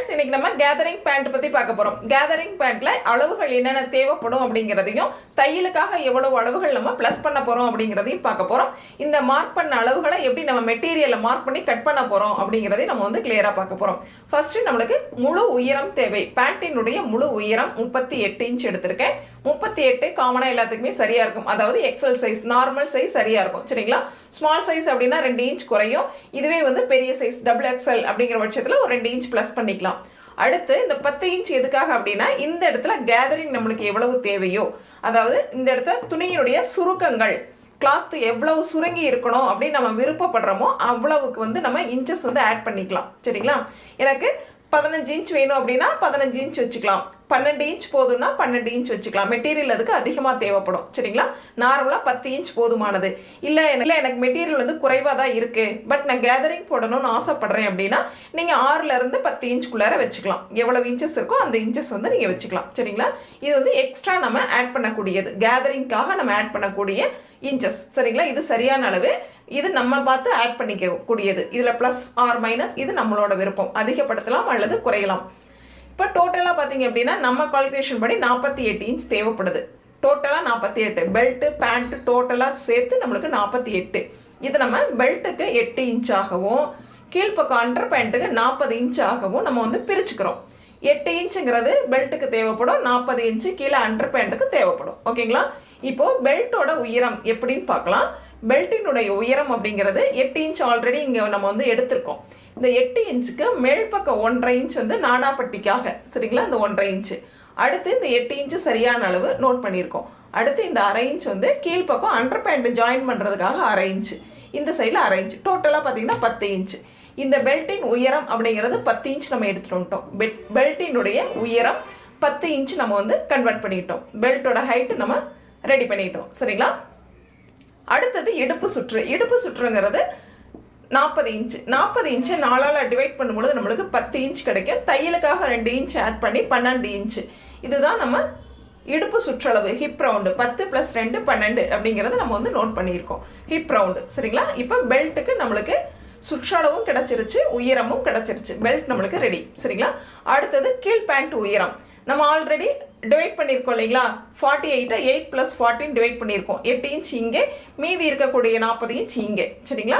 Friends, இன்னைக்கு நம்ம gathering pant பற்றி பார்க்க போகிறோம். கேதரிங் பேண்ட்டில் அளவுகள் என்னென்ன தேவைப்படும் அப்படிங்கிறதையும், தையலுக்காக எவ்வளவு அளவுகள் நம்ம ப்ளஸ் பண்ண போகிறோம் அப்படிங்கிறதையும் பார்க்க போகிறோம். இந்த மார்க் பண்ண அளவுகளை எப்படி நம்ம மெட்டீரியலில் மார்க் பண்ணி கட் பண்ண போகிறோம் அப்படிங்கிறதையும் நம்ம வந்து கிளியராக பார்க்க போகிறோம். ஃபர்ஸ்ட்டு நம்மளுக்கு முழு உயரம் தேவை. பேண்ட்டினுடைய முழு உயரம் 38 இன்ச் எடுத்திருக்கேன். 38 காமனாக எல்லாத்துக்குமே சரியாக இருக்கும். அதாவது எக்ஸல் சைஸ், நார்மல் சைஸ் சரியாக இருக்கும். சரிங்களா? ஸ்மால் சைஸ் அப்படின்னா 2 இன்ச் குறையும். இதுவே வந்து பெரிய சைஸ் டபுள் எக்ஸல் அப்படிங்கிற பட்சத்தில் ஒரு 2 இன்ச் ப்ளஸ் பண்ணிக்கலாம். அடுத்து இந்த 10 இன்ச் எதுக்காக அப்படின்னா, இந்த இடத்துல கேதரிங் நம்மளுக்கு எவ்வளவு தேவையோ, அதாவது இந்த இடத்துல துணியினுடைய சுருக்கங்கள், கிளாத் எவ்வளவு சுருங்கி இருக்கணும் அப்படின்னு நம்ம விருப்பப்படுறோமோ அவ்வளவுக்கு வந்து நம்ம இன்ச்சஸ் வந்து ஆட் பண்ணிக்கலாம். சரிங்களா? எனக்கு 15 இன்ச் வேணும் அப்படின்னா 15 இன்ச் வச்சுக்கலாம். 12 இன்ச் போதும்னா 12 இன்ச் வச்சுக்கலாம். மெட்டீரியல் அதுக்கு அதிகமாக தேவைப்படும். சரிங்களா? நார்மலாக 10 இன்ச் போதுமானது. இல்லை எனக்கு மெட்டீரியல் வந்து குறைவாக தான் இருக்குது, பட் நான் கேதரிங் போடணும்னு ஆசைப்பட்றேன் அப்படின்னா நீங்கள் 6லேருந்து 10 இன்ச்சுக்குள்ளார வச்சுக்கலாம். எவ்வளவு இன்ச்சஸ் இருக்கோ அந்த இன்ச்சஸ் வந்து நீங்கள் வச்சுக்கலாம். சரிங்களா? இது வந்து எக்ஸ்ட்ரா நம்ம ஆட் பண்ணக்கூடியது, கேதரிங்காக நம்ம ஆட் பண்ணக்கூடிய இன்ச்சஸ். சரிங்களா? இது சரியான அளவு. இது நம்ம பார்த்து ஆட் பண்ணிக்க கூடியது. இதில் ப்ளஸ் ஆர் மைனஸ் இது நம்மளோட விருப்பம். அதிகப்படுத்தலாம் அல்லது குறையலாம். இப்போ டோட்டலாக பார்த்தீங்க அப்படின்னா நம்ம கால்குலேஷன் படி 48 இன்ச் தேவைப்படுது. டோட்டலாக 48. பெல்ட்டு பேண்ட்டு டோட்டலாக சேர்த்து நம்மளுக்கு 48. இது நம்ம பெல்ட்டுக்கு 8 இன்ச்சாகவும் கீழ்ப்பக்கம் அண்டர் பேண்ட்டுக்கு 40 இன்ச்சாகவும் நம்ம வந்து பிரிச்சுக்கிறோம். 8 இன்ச்சுங்கிறது பெல்ட்டுக்கு தேவைப்படும், 40 இன்ச்சு கீழே அண்டர் பேண்ட்டுக்கு தேவைப்படும். ஓகேங்களா? இப்போது பெல்ட்டோட உயரம் எப்படின்னு பார்க்கலாம். பெல்ட்டினுடைய உயரம் அப்படிங்கிறது 8 இன்ச் ஆல்ரெடி இங்கே நம்ம வந்து எடுத்திருக்கோம். இந்த 8 இன்ச்சுக்கு மேல் பக்கம் 1.5 இன்ச் வந்து நாடாப்பட்டிக்காக. சரிங்களா? இந்த 1.5 இன்ச்சு. அடுத்து இந்த 8 இன்ச்சு சரியான அளவு நோட் பண்ணியிருக்கோம். அடுத்து இந்த 1/2 இன்ச் வந்து கீழ்ப்பக்கம் அண்டர் பேண்ட் ஜாயின் பண்ணுறதுக்காக 1/2 இன்ச்சு, இந்த சைடில் 1/2 இன்ச்சு, டோட்டலாக பார்த்தீங்கன்னா 10 இன்ச்சு. இந்த பெல்ட்டின் உயரம் அப்படிங்கிறது 10 இன்ச் நம்ம எடுத்துகிட்டு வந்துட்டோம். பெல்ட்டினுடைய உயரம் 10 இன்ச் நம்ம வந்து கன்வெர்ட் பண்ணிட்டோம். பெல்ட்டோட ஹைட்டு நம்ம ரெடி பண்ணிட்டோம். சரிங்களா? அடுத்தது இடுப்பு சுற்று. இடுப்பு சுற்றுங்கிறது 40 இன்ச்சு. 40 இன்ச்சு 4ஆல் டிவைட் பண்ணும்பொழுது நம்மளுக்கு 10 இன்ச் கிடைக்கும். தையலுக்காக 2 இன்ச் ஆட் பண்ணி 12 இன்ச்சு. இதுதான் நம்ம இடுப்பு சுற்றளவு, ஹிப் ரவுண்டு. 10 + 2 12 அப்படிங்கிறத நம்ம வந்து நோட் பண்ணியிருக்கோம். Hip round. சரிங்களா? இப்போ பெல்ட்டுக்கு நம்மளுக்கு சுற்றளவும் கிடச்சிருச்சு, உயரமும் கிடச்சிருச்சு. பெல்ட் நம்மளுக்கு ரெடி. சரிங்களா? அடுத்தது கீழ் பேண்ட் உயரம். நம்ம ஆல்ரெடி டிவைட் பண்ணியிருக்கோம் இல்லைங்களா? 48 8 + 14 டிவைட் பண்ணியிருக்கோம். 8 இன்ச் இங்கே, மீதி இருக்கக்கூடிய 40 இன்ச் இங்கே. சரிங்களா?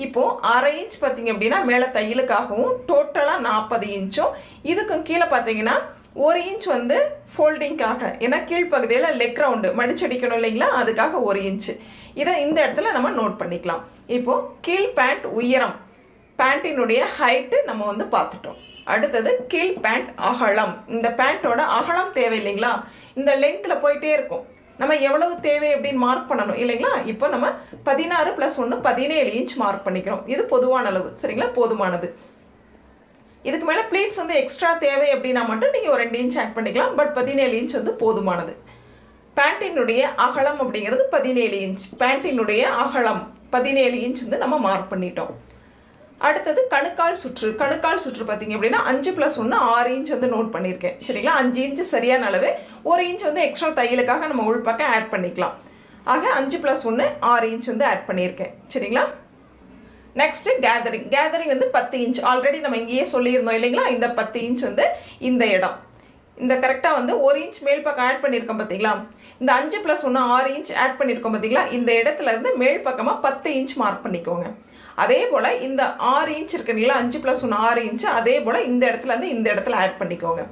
இப்போது 1/2 இன்ச் பார்த்தீங்க அப்படின்னா மேலே தையலுக்காகவும் டோட்டலாக 40 இன்ச்சும், இதுக்கும் கீழே பார்த்தீங்கன்னா 1 இன்ச் வந்து ஃபோல்டிங்காக, ஏன்னா கீழ்ப்பகுதியில் லெக் ரவுண்டு மடிச்சடிக்கணும் இல்லைங்களா? அதுக்காக 1 இன்ச்சு. இதை இந்த இடத்துல நம்ம நோட் பண்ணிக்கலாம். இப்போது கீழ் பேண்ட் உயரம், பேண்ட்டினுடைய ஹைட்டு நம்ம வந்து பார்த்துட்டோம். அடுத்தது கீழ் பேண்ட் அகலம். இந்த பேண்ட்டோட அகலம் தேவை இல்லைங்களா? இந்த லென்த்தில் போயிட்டே இருக்கும். நம்ம எவ்வளவு தேவை அப்படின்னு மார்க் பண்ணணும் இல்லைங்களா? இப்போ நம்ம 16 + 1 17 இன்ச் மார்க் பண்ணிக்கிறோம். இது பொதுவான அளவு. சரிங்களா? போதுமானது. இதுக்கு மேலே ப்ளீட்ஸ் வந்து எக்ஸ்ட்ரா தேவை அப்படின்னா மட்டும் நீங்கள் ஒரு 2 இன்ச் ஆட் பண்ணிக்கலாம். பட் 17 இன்ச் வந்து போதுமானது. பேண்ட்டினுடைய அகலம் அப்படிங்கிறது 17 இன்ச். பேண்ட்டினுடைய அகலம் 17 இன்ச் வந்து நம்ம மார்க் பண்ணிட்டோம். அடுத்தது கணுக்கால் சுற்று. கணுக்கால் சுற்று பார்த்தீங்க அப்படின்னா 5 + 1 6 இன்ச் வந்து நோட் பண்ணியிருக்கேன். சரிங்களா? 5 இன்ச்சு சரியான அளவு. 1 இன்ச் வந்து எக்ஸ்ட்ரா தையலுக்காக நம்ம உள்பக்கம் ஆட் பண்ணிக்கலாம். ஆக 5 + 1 6 இன்ச் வந்து ஆட் பண்ணியிருக்கேன். சரிங்களா? Next gathering. கேதரிங் வந்து 10 இன்ச் ஆல்ரெடி நம்ம இங்கேயே சொல்லியிருந்தோம் இல்லைங்களா? இந்த 10 இன்ச் வந்து இந்த இடம், இந்த கரெக்டாக வந்து 1 இன்ச் மேல் பக்கம் ஆட் பண்ணியிருக்கோம் பார்த்தீங்களா? இந்த 5 + 1 6 இன்ச் ஆட் பண்ணியிருக்கோம் பார்த்தீங்களா? இந்த இடத்துல இருந்து மேல் பக்கமாக 10 இன்ச் மார்க் பண்ணிக்கோங்க. அதே போல் இந்த 6 இன்ச் இருக்குங்களா? 5 + 1 6 இன்ச்சு. அதே போல் இந்த இடத்துல இருந்து இந்த இடத்துல ஆட் பண்ணிக்கோங்க.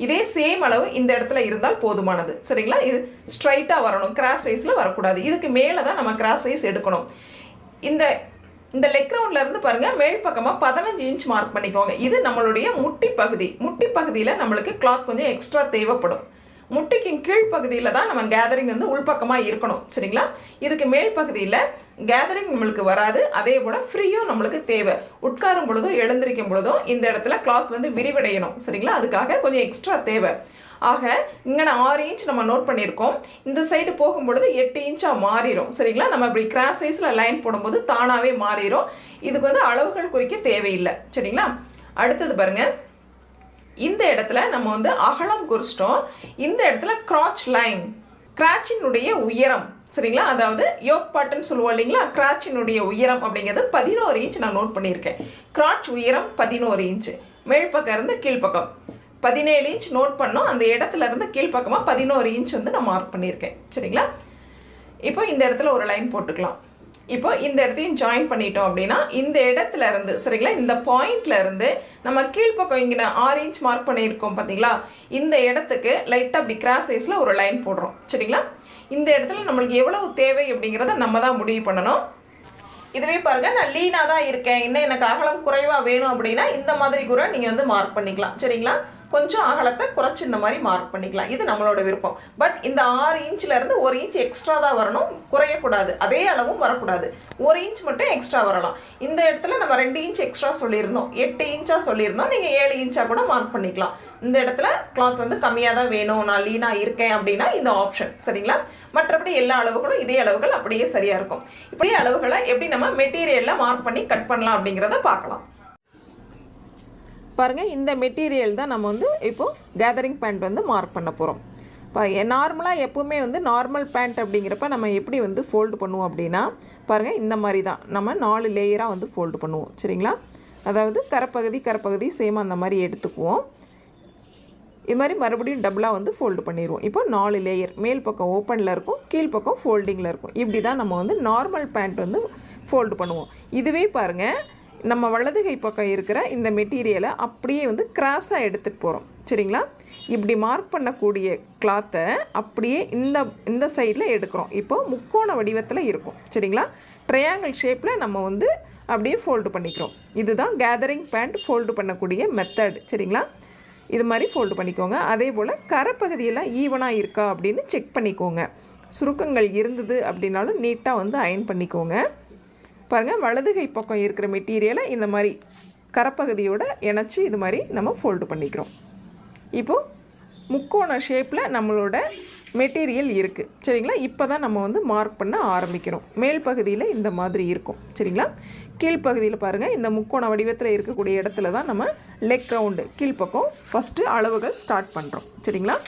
இதே சேம் அளவு இந்த இடத்துல இருந்தால் போதுமானது. சரிங்களா? இது ஸ்ட்ரைட்டாக வரணும், கிராஸ் வைஸில் வரக்கூடாது. இதுக்கு மேலே தான் நம்ம கிராஸ் வைஸ் எடுக்கணும். இந்த லெக் ரவுண்ட்லேருந்து பாருங்கள், மேல் பக்கமாக 15 இன்ச் மார்க் பண்ணிக்கோங்க. இது நம்மளுடைய முட்டி பகுதி. முட்டி பகுதியில் நம்மளுக்கு கிளாத் கொஞ்சம் எக்ஸ்ட்ரா தேவைப்படும். முட்டிக்கு கீழ்ப்பகுதியில் தான் நம்ம கேதரிங் வந்து உள்பக்கமாக இருக்கணும். சரிங்களா? இதுக்கு மேல் பகுதியில் கேதரிங் நம்மளுக்கு வராது. அதே போல் ஃப்ரீயும் நம்மளுக்கு தேவை. உட்காரும் பொழுதும் எழுந்திருக்கும் பொழுதும் இந்த இடத்துல கிளாத் வந்து விரிவடையணும். சரிங்களா? அதுக்காக கொஞ்சம் எக்ஸ்ட்ரா தேவை. ஆக இங்கே 6 இன்ச் நம்ம நோட் பண்ணியிருக்கோம். இந்த சைடு போகும்பொழுது 8 இன்ச்சாக மாறிடும். சரிங்களா? நம்ம இப்படி கிராஸ் வைஸில் லைன் போடும்போது தானாகவே மாறிடும். இதுக்கு வந்து அளவுகள் குறிக்க தேவையில்லை. சரிங்களா? அடுத்தது பாருங்கள், இந்த இடத்துல நம்ம வந்து அகலம் குறிச்சிட்டோம். இந்த இடத்துல கிராச் லைன், கிராச்சினுடைய உயரம். சரிங்களா? அதாவது யோக் பாட்டுன்னு சொல்லுவோம் இல்லைங்களா? கிராச்சினுடைய உயரம் அப்படிங்கிறது 11 இன்ச் நான் நோட் பண்ணியிருக்கேன். கிராச் உயரம் 11 இன்ச்சு. மேல் பக்கம் இருந்து கீழ்ப்பக்கம் 17 இன்ச் நோட் பண்ணோம். அந்த இடத்துல இருந்து கீழ்ப்பக்கமாக 11 இன்ச் வந்து நான் மார்க் பண்ணியிருக்கேன். சரிங்களா? இப்போ இந்த இடத்துல ஒரு லைன் போட்டுக்கலாம். இப்போ இந்த இடத்தையும் ஜாயின் பண்ணிட்டோம் அப்படின்னா இந்த இடத்துல இருந்து சரிங்களா, இந்த பாயிண்ட்ல இருந்து நம்ம கீழ்ப்பக்கம் இங்கே 6 இன்ச் மார்க் பண்ணியிருக்கோம் பார்த்தீங்களா, இந்த இடத்துக்கு லைட்டாக அப்படி கிராஸ் வைஸில் ஒரு லைன் போடுறோம். சரிங்களா? இந்த இடத்துல நம்மளுக்கு எவ்வளவு தேவை அப்படிங்கிறத நம்ம தான் முடிவு பண்ணணும். இதுவே பாருங்கள், நான் லீனாக தான் இருக்கேன், இன்னும் எனக்கு அகலம் குறைவாக வேணும் அப்படின்னா இந்த மாதிரி கூட நீங்கள் வந்து மார்க் பண்ணிக்கலாம். சரிங்களா? கொஞ்சம் அகலத்தை குறைச்சி இந்த மாதிரி மார்க் பண்ணிக்கலாம். இது நம்மளோட விருப்பம். பட் இந்த 6 இன்ச்சில் இருந்து 1 இன்ச் எக்ஸ்ட்ரா தான் வரணும், குறையக்கூடாது. அதே அளவும் வரக்கூடாது. 1 இன்ச் மட்டும் எக்ஸ்ட்ரா வரலாம். இந்த இடத்துல நம்ம 2 இன்ச் எக்ஸ்ட்ரா சொல்லியிருந்தோம், 8 இன்ச்சாக சொல்லியிருந்தோம். நீங்கள் 7 இன்ச்சாக கூட மார்க் பண்ணிக்கலாம். இந்த இடத்துல கிளாத் வந்து கம்மியாக தான் வேணும், நான் லீனாக இருக்கேன் அப்படின்னா இந்த ஆப்ஷன். சரிங்களா? மற்றபடி எல்லா அளவுகளும் இதே அளவுகள் அப்படியே சரியாக இருக்கும். இப்படியே அளவுகளை எப்படி நம்ம மெட்டீரியலில் மார்க் பண்ணி கட் பண்ணலாம் அப்படிங்கிறத பார்க்கலாம். பாருங்கள், இந்த மெட்டீரியல் தான் நம்ம வந்து இப்போது கேதரிங் பேண்ட் வந்து மார்க் பண்ண போகிறோம். இப்போ நார்மலாக எப்போவுமே வந்து நார்மல் பேண்ட் அப்படிங்கிறப்ப நம்ம எப்படி வந்து ஃபோல்டு பண்ணுவோம் அப்படின்னா பாருங்கள், இந்த மாதிரி தான் நம்ம 4 லேயராக வந்து ஃபோல்டு பண்ணுவோம். சரிங்களா? அதாவது கரைப்பகுதி சேமாக அந்த மாதிரி எடுத்துக்குவோம். இது மாதிரி மறுபடியும் டபுளாக வந்து ஃபோல்டு பண்ணிடுவோம். இப்போ 4 லேயர், மேல் பக்கம் ஓப்பனில் இருக்கும், கீழ்ப்பக்கம் ஃபோல்டிங்கில் இருக்கும். இப்படி தான் நம்ம வந்து நார்மல் பேண்ட் வந்து ஃபோல்டு பண்ணுவோம். இதுவே பாருங்கள், நம்ம வலது கை பக்கம் இருக்கிற இந்த மெட்டீரியலை அப்படியே வந்து கிராஸாக எடுத்துகிட்டு போகிறோம். சரிங்களா? இப்படி மார்க் பண்ணக்கூடிய கிளாத்தை அப்படியே இந்த சைடில் எடுக்கிறோம். இப்போது முக்கோண வடிவத்தில் இருக்கும். சரிங்களா? ட்ரையாங்கிள் ஷேப்பில் நம்ம வந்து அப்படியே ஃபோல்டு பண்ணிக்கிறோம். இதுதான் கேதரிங் பேண்ட் ஃபோல்டு பண்ணக்கூடிய மெத்தட். சரிங்களா? இது மாதிரி ஃபோல்டு பண்ணிக்கோங்க. அதே போல் கரைப்பகுதியெல்லாம் ஈவனாக இருக்கா அப்படின்னு செக் பண்ணிக்கோங்க. சுருக்கங்கள் இருந்தது அப்படின்னாலும் நீட்டாக வந்து அயன் பண்ணிக்கோங்க. பாருங்கள், வலது கை பக்கம் இருக்கிற மெட்டீரியலை இந்த மாதிரி கரைப்பகுதியோடு இணைச்சி இது மாதிரி நம்ம ஃபோல்டு பண்ணிக்கிறோம். இப்போது முக்கோண ஷேப்பில் நம்மளோட மெட்டீரியல் இருக்குது. சரிங்களா? இப்போ தான் நம்ம வந்து மார்க் பண்ண ஆரம்பிக்கிறோம். மேல் பகுதியில் இந்த மாதிரி இருக்கும். சரிங்களா? கீழ்ப்பகுதியில் பாருங்கள், இந்த முக்கோண வடிவத்தில் இருக்கக்கூடிய இடத்துல தான் நம்ம லெக் ரவுண்டு கீழ்ப்பக்கம் ஃபஸ்ட்டு அளவுகள் ஸ்டார்ட் பண்ணுறோம். சரிங்களா?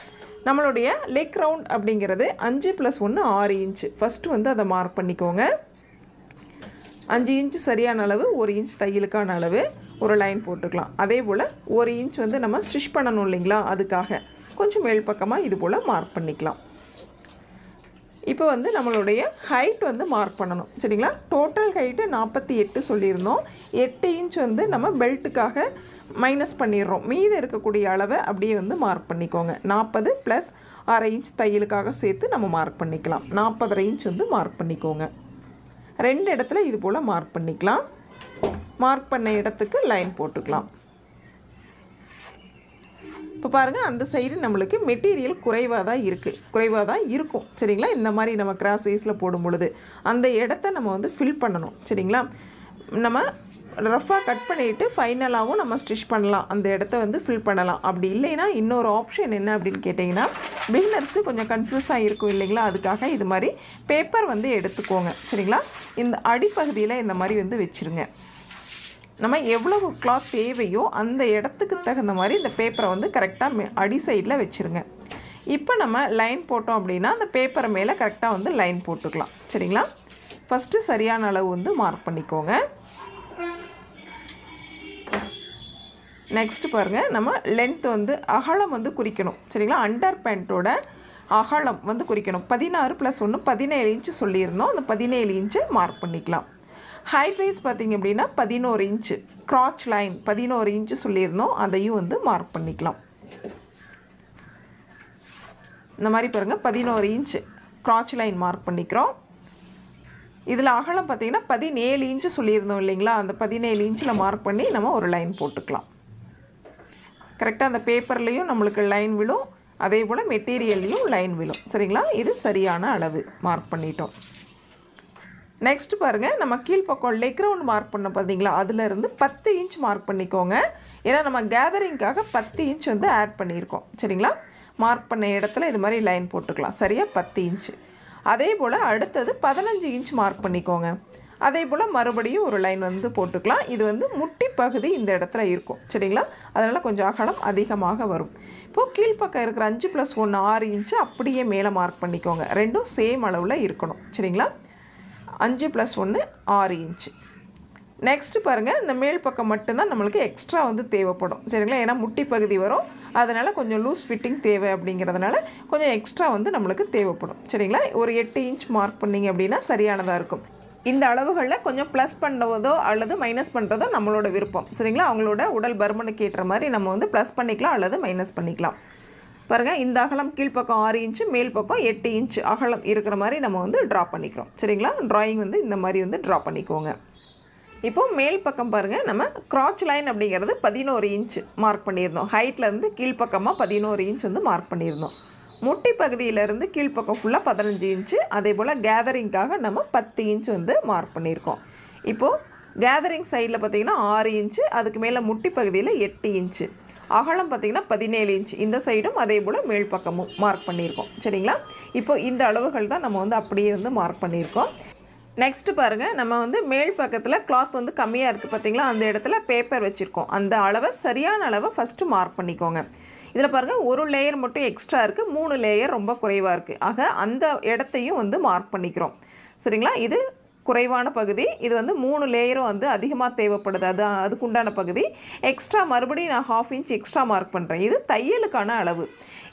நம்மளுடைய லெக் ரவுண்ட் அப்படிங்கிறது 5 + 1 6 இன்ச்சு. ஃபஸ்ட்டு வந்து அதை மார்க் பண்ணிக்கோங்க. 5 இன்ச்சு சரியான அளவு, 1 இன்ச் தையலுக்கான அளவு, ஒரு லைன் போட்டுக்கலாம். அதே போல் 1 இன்ச் வந்து நம்ம ஸ்டிச் பண்ணணும் இல்லைங்களா, அதுக்காக கொஞ்சம் மேல் பக்கமாக இது போல் மார்க் பண்ணிக்கலாம். இப்போ வந்து நம்மளுடைய ஹைட் வந்து மார்க் பண்ணணும். சரிங்களா? டோட்டல் ஹைட்டு 48 சொல்லியிருந்தோம். 8 இன்ச் வந்து நம்ம பெல்ட்டுக்காக மைனஸ் பண்ணிடுறோம். மீது இருக்கக்கூடிய அளவை அப்படியே வந்து மார்க் பண்ணிக்கோங்க. 40 + ½ இன்ச் தையலுக்காக சேர்த்து நம்ம மார்க் பண்ணிக்கலாம். 40½ இன்ச் வந்து மார்க் பண்ணிக்கோங்க. 2 இடத்துல இது போல் மார்க் பண்ணிக்கலாம். மார்க் பண்ண இடத்துக்கு லைன் போட்டுக்கலாம். இப்போ பாருங்கள், அந்த சைடு நம்மளுக்கு மெட்டீரியல் குறைவாக தான் இருக்கும். சரிங்களா? இந்த மாதிரி நம்ம கிராஸ் வைஸில் போடும் பொழுது அந்த இடத்த நம்ம வந்து ஃபில் பண்ணணும். சரிங்களா? நம்ம ரஃபாக கட் பண்ணிவிட்டு ஃபைனலாகவும் நம்ம ஸ்டிச் பண்ணலாம், அந்த இடத்த வந்து ஃபில் பண்ணலாம். அப்படி இல்லைன்னா இன்னொரு ஆப்ஷன் என்ன அப்படின்னு கேட்டிங்கன்னா, பிகினர்ஸ்க்கு கொஞ்சம் கன்ஃபியூஸாக இருக்கும் இல்லைங்களா, அதுக்காக இது மாதிரி பேப்பர் வந்து எடுத்துக்கோங்க. சரிங்களா? இந்த அடிப்பகுதியில் இந்த மாதிரி வந்து வச்சுருங்க. நம்ம எவ்வளவு கிளாத் தேவையோ அந்த இடத்துக்கு தகுந்த மாதிரி இந்த பேப்பரை வந்து கரெக்டாக அடி சைடில் வச்சுருங்க. இப்போ நம்ம லைன் போட்டோம் அப்படின்னா அந்த பேப்பரை மேலே கரெக்டாக வந்து லைன் போட்டுக்கலாம். சரிங்களா? ஃபஸ்ட்டு சரியான அளவு வந்து மார்க் பண்ணிக்கோங்க. நெக்ஸ்ட்டு பாருங்கள், நம்ம லென்த் வந்து அகலம் வந்து குறிக்கணும். சரிங்களா? அண்டர் பேண்ட்டோட அகலம் வந்து குறிக்கணும். 16 + 1 17 இன்ச்சு சொல்லியிருந்தோம். அந்த 17 இன்ச்சு மார்க் பண்ணிக்கலாம். ஹைட் வைஸ் பார்த்திங்க அப்படின்னா 11 இன்ச்சு. க்ராச் லைன் 11 இன்ச்சு சொல்லியிருந்தோம், அதையும் வந்து மார்க் பண்ணிக்கலாம். இந்த மாதிரி பாருங்கள், 11 இன்ச்சு க்ராச் லைன் மார்க் பண்ணிக்கிறோம். இதில் அகலம் பார்த்திங்கன்னா 17 இன்ச்சு சொல்லியிருந்தோம் இல்லைங்களா, அந்த 17 இன்ச்சில் மார்க் பண்ணி நம்ம ஒரு லைன் போட்டுக்கலாம். கரெக்டாக அந்த பேப்பர்லேயும் நம்மளுக்கு லைன் விழும், அதே போல் மெட்டீரியல்லையும் லைன் விழும். சரிங்களா? இது சரியான அளவு மார்க் பண்ணிட்டோம். நெக்ஸ்ட்டு பாருங்கள், நம்ம கீழ்ப்பக்கம் லெக் ரவுண்ட் மார்க் பண்ண பார்த்தீங்களா, அதிலேருந்து 10 இன்ச் மார்க் பண்ணிக்கோங்க. ஏன்னா நம்ம கேதரிங்காக 10 இன்ச் வந்து ஆட் பண்ணியிருக்கோம். சரிங்களா? மார்க் பண்ண இடத்துல இது மாதிரி லைன் போட்டுக்கலாம். சரியாக 10 இன்ச்சு. அதே போல் அடுத்தது 15 இன்ச் மார்க் பண்ணிக்கோங்க. அதே போல் மறுபடியும் ஒரு லைன் வந்து போட்டுக்கலாம். இது வந்து முட்டி பகுதி இந்த இடத்துல இருக்கும். சரிங்களா? அதனால் கொஞ்சம் அகலம் அதிகமாக வரும். இப்போது கீழ்ப்பக்கம் இருக்கிற 5 + 1 6 இன்ச்சு அப்படியே மேலே மார்க் பண்ணிக்கோங்க. ரெண்டும் சேம் அளவில் இருக்கணும். சரிங்களா? 5 + 1 6 இன்ச்சு. நெக்ஸ்ட்டு பாருங்கள், இந்த மேல் பக்கம் மட்டும்தான் நம்மளுக்கு எக்ஸ்ட்ரா வந்து தேவைப்படும் சரிங்களா. ஏன்னா முட்டி பகுதி வரும், அதனால் கொஞ்சம் லூஸ் ஃபிட்டிங் தேவை அப்படிங்கிறதுனால கொஞ்சம் எக்ஸ்ட்ரா வந்து நம்மளுக்கு தேவைப்படும் சரிங்களா. ஒரு 8 இன்ச் மார்க் பண்ணிங்க அப்படின்னா சரியானதாக இருக்கும். இந்த அளவுகளில் கொஞ்சம் ப்ளஸ் பண்ணுறதோ அல்லது மைனஸ் பண்ணுறதோ நம்மளோட விருப்பம் சரிங்களா. அவங்களோட உடல் பருமனுக்கு ஏற்ற மாதிரி நம்ம வந்து ப்ளஸ் பண்ணிக்கலாம் அல்லது மைனஸ் பண்ணிக்கலாம். பாருங்கள், இந்த அகலம் கீழ்ப்பக்கம் 6 இன்ச்சு, மேல் பக்கம் 8 இன்ச் அகலம் இருக்கிற மாதிரி நம்ம வந்து ட்ரா பண்ணிக்கிறோம் சரிங்களா. ட்ராயிங் வந்து இந்த மாதிரி வந்து ட்ரா பண்ணிக்கோங்க. இப்போது மேல் பக்கம் பாருங்கள், நம்ம க்ராச் லைன் அப்படிங்கிறது 11 இன்ச் மார்க் பண்ணியிருந்தோம். ஹைட்லேருந்து கீழ்ப்பக்கமாக 11 இன்ச் வந்து மார்க் பண்ணியிருந்தோம். முட்டி பகுதியிலேருந்து கீழ்ப்பக்கம் ஃபுல்லாக 15 இன்ச்சு, அதே போல் கேதரிங்காக நம்ம 10 இன்ச் வந்து மார்க் பண்ணியிருக்கோம். இப்போது கேதரிங் சைடில் பார்த்திங்கன்னா 6 இன்ச்சு, அதுக்கு மேலே முட்டி பகுதியில் 8 இன்ச்சு, அகலம் பார்த்திங்கன்னா 17 இன்ச், இந்த சைடும் அதே போல் மேல் பக்கமும் மார்க் பண்ணியிருக்கோம் சரிங்களா. இப்போது இந்த அளவுகள் தான் நம்ம வந்து அப்படியே வந்து மார்க் பண்ணியிருக்கோம். நெக்ஸ்ட்டு பாருங்கள், நம்ம வந்து மேல் பக்கத்தில் கிளாத் வந்து கம்மியாக இருக்குது பார்த்திங்களா, அந்த இடத்துல பேப்பர் வச்சுருக்கோம். அந்த அளவை சரியான அளவை ஃபஸ்ட்டு மார்க் பண்ணிக்கோங்க. இதில் பாருங்கள், ஒரு லேயர் மட்டும் எக்ஸ்ட்ரா இருக்குது, 3 லேயர் ரொம்ப குறைவாக இருக்குது. ஆக அந்த இடத்தையும் வந்து மார்க் பண்ணிக்கிறோம் சரிங்களா. இது குறைவான பகுதி, இது வந்து 3 லேயரும் வந்து அதிகமாக தேவைப்படுது, அதுக்குண்டான பகுதி. எக்ஸ்ட்ரா மறுபடியும் நான் 1/2 இன்ச் எக்ஸ்ட்ரா மார்க் பண்ணுறேன். இது தையலுக்கான அளவு.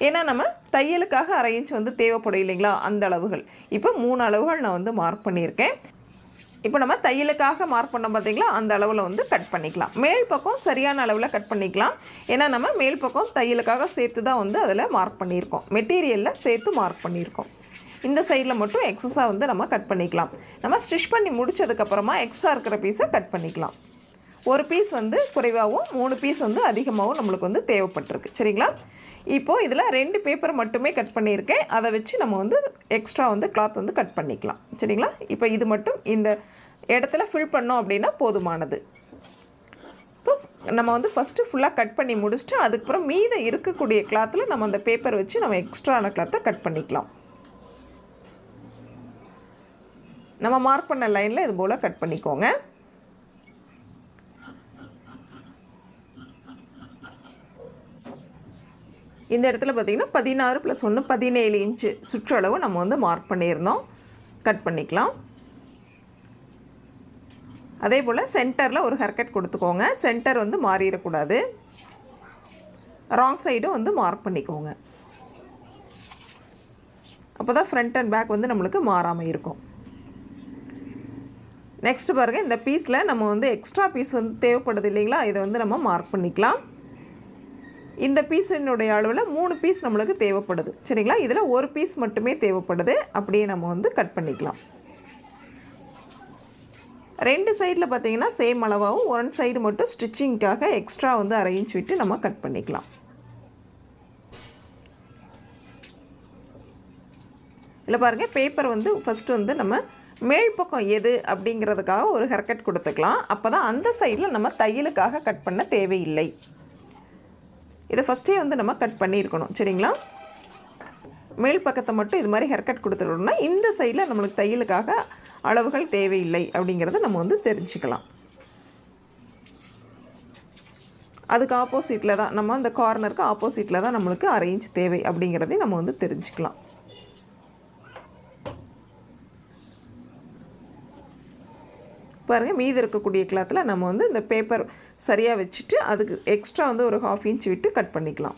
ஏன்னா நம்ம தையலுக்காக 1/2 இன்ச் வந்து தேவைப்படும் இல்லைங்களா, அந்த அளவுகள். இப்போ 3 அளவுகள் நான் வந்து மார்க் பண்ணியிருக்கேன். இப்போ நம்ம தையலுக்காக மார்க் பண்ணோம் பார்த்திங்களா, அந்த அளவில் வந்து கட் பண்ணிக்கலாம். மேல் பக்கம் சரியான அளவில் கட் பண்ணிக்கலாம். ஏன்னா நம்ம மேல் பக்கம் தையலுக்காக சேர்த்து தான் வந்து அதில் மார்க் பண்ணியிருக்கோம், மெட்டீரியலில் சேர்த்து மார்க் பண்ணியிருக்கோம். இந்த சைடில் மட்டும் எக்ஸஸாக வந்து நம்ம கட் பண்ணிக்கலாம். நம்ம ஸ்டிச் பண்ணி முடித்ததுக்கப்புறமா எக்ஸ்ட்ரா இருக்கிற பீஸை கட் பண்ணிக்கலாம். ஒரு பீஸ் வந்து குறைவாகவும் 3 பீஸ் வந்து அதிகமாகவும் நம்மளுக்கு வந்து தேவைப்பட்டிருக்கு சரிங்களா. இப்போது இதில் 2 பேப்பர் மட்டுமே கட் பண்ணியிருக்கேன், அதை வச்சு நம்ம வந்து எக்ஸ்ட்ரா வந்து கிளாத் வந்து கட் பண்ணிக்கலாம் சரிங்களா. இப்போ இது மட்டும் இந்த இடத்துல ஃபில் பண்ணோம் அப்படின்னா போதுமானது. இப்போ நம்ம வந்து ஃபஸ்ட்டு ஃபுல்லாக கட் பண்ணி முடிச்சுட்டு அதுக்கப்புறம் மீத இருக்கக்கூடிய கிளாத்தில் நம்ம அந்த பேப்பர் வச்சு நம்ம எக்ஸ்ட்ரான கிளாத்தை கட் பண்ணிக்கலாம். நம்ம மார்க் பண்ண லைனில் இது போல் கட் பண்ணிக்கோங்க. இந்த இடத்துல பார்த்திங்கன்னா 16 + 1 17 இன்ச்சு சுற்றளவு நம்ம வந்து மார்க் பண்ணியிருந்தோம். கட் பண்ணிக்கலாம். அதே போல் சென்டரில் ஒரு ஹேர்கட் கொடுத்துக்கோங்க. சென்டர் வந்து மாறிடக்கூடாது. ராங் சைடும் வந்து மார்க் பண்ணிக்கோங்க. அப்போ தான் ஃப்ரண்ட் அண்ட் பேக் வந்து நம்மளுக்கு மாறாமல் இருக்கும். நெக்ஸ்ட்டு பாருங்கள், இந்த பீஸில் நம்ம வந்து எக்ஸ்ட்ரா பீஸ் வந்து தேவைப்படுது இல்லைங்களா, இதை வந்து நம்ம மார்க் பண்ணிக்கலாம். இந்த பீஸினுடைய அளவில் 3 பீஸ் நம்மளுக்கு தேவைப்படுது சரிங்களா. இதில் ஒரு பீஸ் மட்டுமே தேவைப்படுது, அப்படியே நம்ம வந்து கட் பண்ணிக்கலாம். 2 சைடில் பார்த்திங்கன்னா சேம் அளவாகவும், 1 சைடு மட்டும் ஸ்டிச்சிங்க்காக எக்ஸ்ட்ரா வந்து 1/2 இன்ச் விட்டு நம்ம கட் பண்ணிக்கலாம். இதில் பாருங்கள், பேப்பர் வந்து ஃபஸ்ட்டு வந்து நம்ம மேல் பக்கம் எது அப்படிங்கிறதுக்காக ஒரு ஹேர்கட் கொடுத்துக்கலாம். அப்போ தான் அந்த சைடில் நம்ம தையலுக்காக கட் பண்ண தேவையில்லை. இதை ஃபஸ்ட்டே வந்து நம்ம கட் பண்ணியிருக்கணும் சரிங்களா. மேல் பக்கத்தை மட்டும் இது மாதிரி ஹேர்கட் கொடுத்துட்டோம்னா இந்த சைடில் நம்மளுக்கு தையலுக்காக அளவுகள் தேவையில்லை அப்படிங்கிறத நம்ம வந்து தெரிஞ்சுக்கலாம். அதுக்கு ஆப்போசிட்டில் தான் நம்ம அந்த கார்னருக்கு ஆப்போசிட்டில் தான் நம்மளுக்கு 1/2 இன்ச் தேவை அப்படிங்கிறதையும் நம்ம வந்து தெரிஞ்சுக்கலாம். பாருங்கள், மீதி இருக்கக்கூடிய கிளாத்தில் நம்ம வந்து இந்த பேப்பர் சரியாக வச்சுட்டு அதுக்கு எக்ஸ்ட்ரா வந்து ஒரு 1/2 இன்ச் விட்டு கட் பண்ணிக்கலாம்.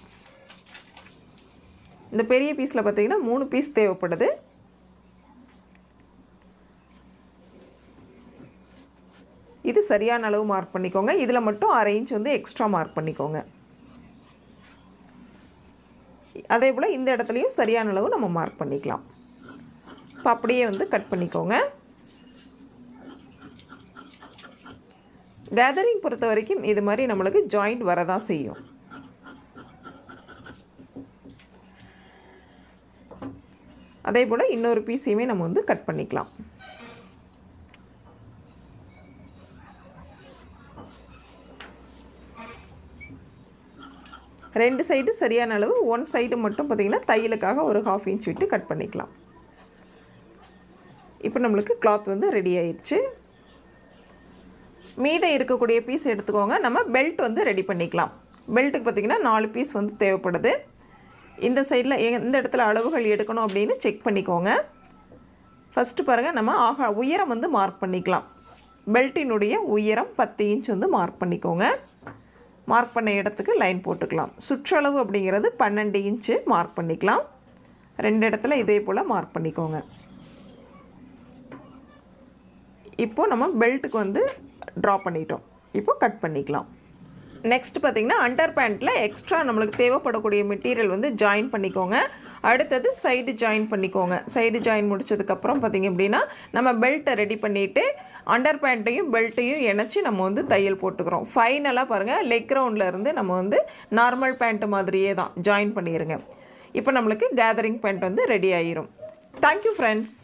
இந்த பெரிய பீஸில் பார்த்திங்கன்னா 3 பீஸ் தேவைப்படுது. இது சரியான அளவு மார்க் பண்ணிக்கோங்க. இதில் மட்டும் 1/2 இன்ச் வந்து எக்ஸ்ட்ரா மார்க் பண்ணிக்கோங்க. அதே போல் இந்த இடத்துலையும் சரியான அளவு நம்ம மார்க் பண்ணிக்கலாம். இப்போ அப்படியே வந்து கட் பண்ணிக்கோங்க. கேதரிங் பொறுத்த வரைக்கும் இது மாதிரி நம்மளுக்கு ஜாயிண்ட் வரதான் செய்யும். அதே போல் இன்னொரு பீஸையுமே நம்ம வந்து கட் பண்ணிக்கலாம். ரெண்டு சைடு சரியான அளவு, 1 சைடு மட்டும் பார்த்திங்கன்னா தையலுக்காக ஒரு 1/2 இன்ச் விட்டு கட் பண்ணிக்கலாம். இப்போ நம்மளுக்கு கிளாத் வந்து ரெடி ஆயிடுச்சு. மீத இருக்கக்கூடிய பீஸ் எடுத்துக்கோங்க. நம்ம பெல்ட் வந்து ரெடி பண்ணிக்கலாம். பெல்ட்டுக்கு பார்த்திங்கன்னா 4 பீஸ் வந்து தேவைப்படுது. இந்த சைடில் எந்த இடத்துல அளவுகள் எடுக்கணும் அப்படின்னு செக் பண்ணிக்கோங்க. ஃபஸ்ட்டு பாருங்கள், நம்ம உயரம் வந்து மார்க் பண்ணிக்கலாம். பெல்ட்டினுடைய உயரம் 10 இன்ச் வந்து மார்க் பண்ணிக்கோங்க. மார்க் பண்ண இடத்துக்கு லைன் போட்டுக்கலாம். சுற்றளவு அப்படிங்கிறது 12 இன்ச்சு மார்க் பண்ணிக்கலாம். 2 இடத்துல இதே போல் மார்க் பண்ணிக்கோங்க. இப்போது நம்ம பெல்ட்டுக்கு வந்து ட்ரா பண்ணிட்டோம். இப்போது கட் பண்ணிக்கலாம். நெக்ஸ்ட் பார்த்திங்கன்னா அண்டர் பேண்ட்டில் எக்ஸ்ட்ரா நம்மளுக்கு தேவைப்படக்கூடிய மெட்டீரியல் வந்து ஜாயின் பண்ணிக்கோங்க. அடுத்தது சைடு ஜாயின் பண்ணிக்கோங்க. சைடு ஜாயின் முடிச்சதுக்கப்புறம் பார்த்திங்க அப்படின்னா நம்ம பெல்ட்டை ரெடி பண்ணிவிட்டு அண்டர் பேண்ட்டையும் பெல்ட்டையும் இணைச்சி நம்ம வந்து தையல் போட்டுக்கிறோம். ஃபைனலாக பாருங்கள், லெக் ரவுண்டில் இருந்து நம்ம வந்து நார்மல் பேண்ட்டு மாதிரியே தான் ஜாயின் பண்ணிடுங்க. இப்போ நம்மளுக்கு கேதரிங் பேண்ட் வந்து ரெடி ஆகிரும். Thank you friends.